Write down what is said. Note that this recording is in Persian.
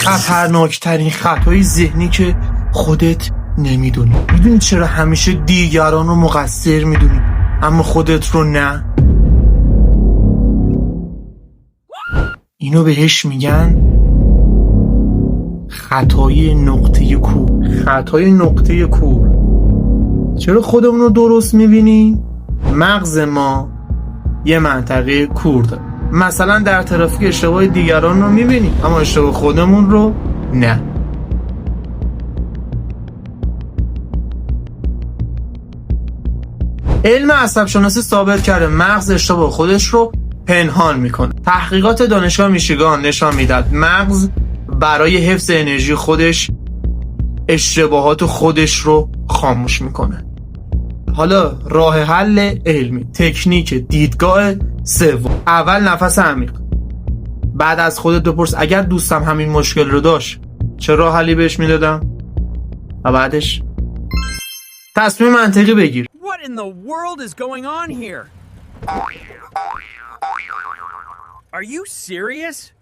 خطرناکترین خطای ذهنی که خودت نمیدونی. میدونی چرا همیشه دیگران رو مقصر میدونی اما خودت رو نه؟ اینو بهش میگن خطای نقطه کور. خطای نقطه کور. چرا خودمون رو درست میبینی؟ مغز ما یه منطقه کور داره. مثلا در ترافیک اشتباه دیگران رو میبینیم اما اشتباه خودمون رو نه. علم عصب شناسی ثابت کرده مغز اشتباه خودش رو پنهان میکنه. تحقیقات دانشگاه میشیگان نشان میداد مغز برای حفظ انرژی خودش اشتباهات خودش رو خاموش میکنه. حالا راه حل علمی، تکنیک، دیدگاه سوم. اول نفس عمیق. بعد از خودت بپرس اگر دوستم همین مشکل رو داشت چه راه حلی بهش میدادم؟ و بعدش تصمیم منطقی بگیر. What in the world is going on here? Are you serious?